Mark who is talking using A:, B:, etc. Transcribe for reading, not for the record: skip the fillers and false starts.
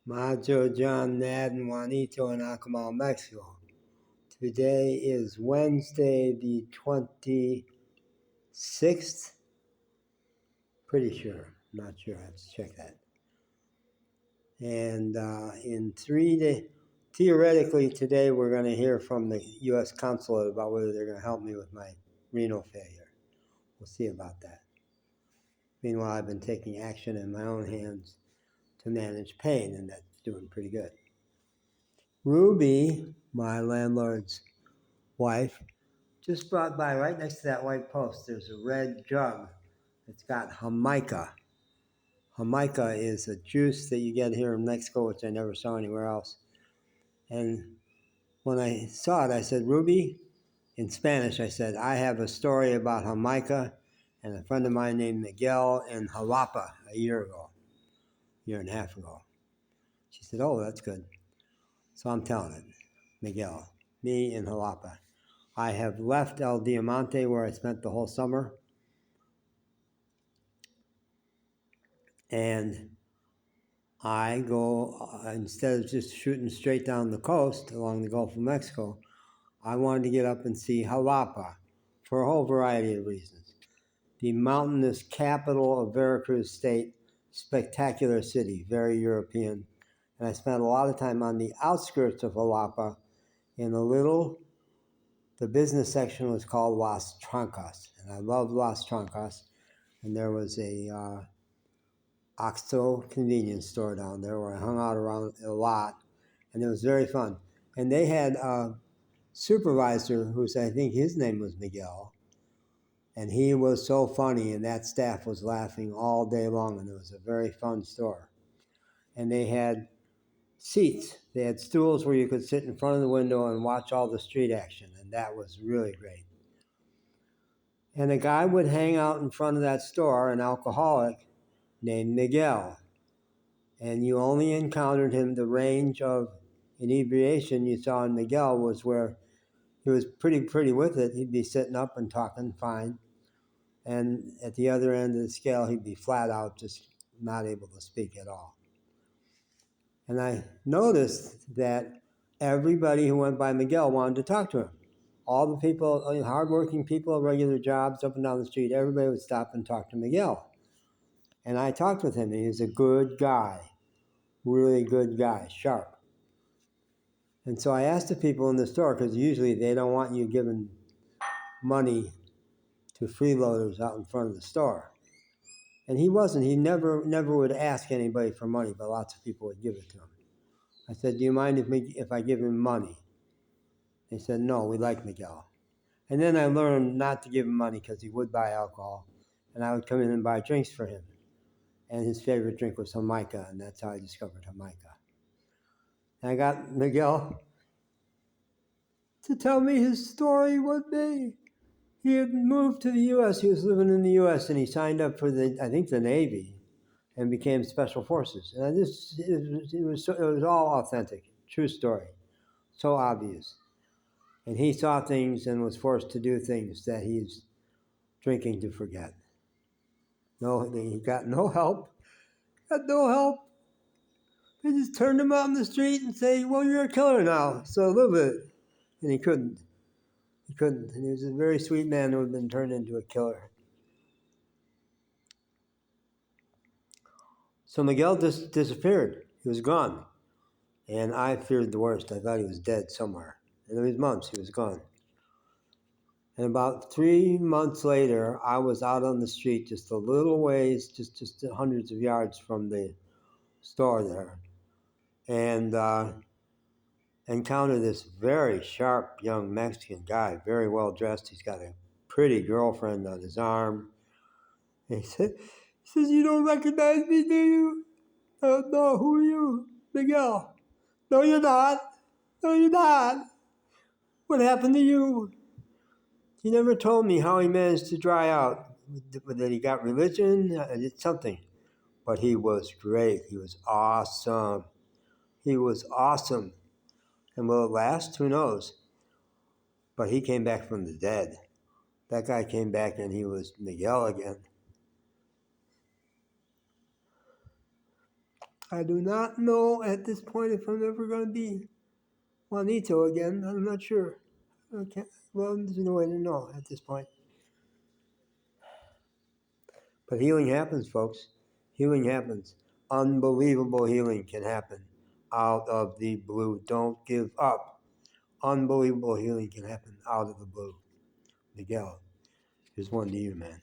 A: Macho, John, Nad, and Juanito in Akumal, Mexico. Today is Wednesday, the 26th. Pretty sure. Not sure. I have to check that. And in 3 days, theoretically, today we're going to hear from the U.S. consulate about whether they're going to help me with my renal failure. We'll see about that. Meanwhile, I've been taking action in my own hands to manage pain, and that's doing pretty good. Ruby, my landlord's wife, just brought by right next to that white post. There's a red jug. It's got Jamaica. Jamaica is a juice that you get here in Mexico, which I never saw anywhere else. And when I saw it, I said, Ruby, in Spanish, I said, I have a story about Jamaica and a friend of mine named Miguel in Xalapa a year and a half ago. She said, oh, that's good. So I'm telling it, Miguel, me in Xalapa. I have left El Diamante, where I spent the whole summer, and I go, instead of just shooting straight down the coast along the Gulf of Mexico, I wanted to get up and see Xalapa for a whole variety of reasons. The mountainous capital of Veracruz State, spectacular city, very European. And I spent a lot of time on the outskirts of Xalapa in the business section was called Las Trancas. And I love Las Trancas. And there was a Oxo convenience store down there where I hung out around a lot. And it was very fun. And they had a supervisor who's, I think his name was Miguel. And he was so funny, and that staff was laughing all day long, and it was a very fun store. And they had seats. They had stools where you could sit in front of the window and watch all the street action, and that was really great. And a guy would hang out in front of that store, an alcoholic named Miguel. And you only encountered him, the range of inebriation you saw in Miguel was where he was pretty with it. He'd be sitting up and talking fine. And at the other end of the scale, he'd be flat out, just not able to speak at all. And I noticed that everybody who went by Miguel wanted to talk to him. All the people, hardworking people, regular jobs up and down the street, everybody would stop and talk to Miguel. And I talked with him, and he was a good guy, really good guy, sharp. And so I asked the people in the store, because usually they don't want you giving money to freeloaders out in front of the store. And he wasn't. He never would ask anybody for money, but lots of people would give it to him. I said, do you mind if I give him money? They said, no, we like Miguel. And then I learned not to give him money because he would buy alcohol, and I would come in and buy drinks for him. And his favorite drink was Jamaica, and that's how I discovered Jamaica. And I got Miguel to tell me his story one day. He had moved to the U.S. He was living in the U.S., and he signed up for the Navy and became Special Forces. And it was all authentic, true story, so obvious. And he saw things and was forced to do things that he's drinking to forget. No, he got no help. They just turned him out in the street and say, well, you're a killer now, so live with it. And he couldn't. And he was a very sweet man who had been turned into a killer. So Miguel just disappeared. He was gone. And I feared the worst. I thought he was dead somewhere. And it was months he was gone. And about 3 months later, I was out on the street just a little ways, just hundreds of yards from the store there, and encountered this very sharp young Mexican guy, very well dressed. He's got a pretty girlfriend on his arm. And he says, you don't recognize me, do you? No, who are you? Miguel. No, you're not. What happened to you? He never told me how he managed to dry out, that he got religion, it's something. But he was great. He was awesome. And will it last? Who knows? But he came back from the dead. That guy came back and he was Miguel again. I do not know at this point if I'm ever going to be Juanito again. I'm not sure. Okay. Well, there's no way to know at this point. But healing happens, folks. Healing happens. Unbelievable healing can happen out of the blue. Don't give up. Unbelievable healing can happen out of the blue. Miguel, here's one to you, man.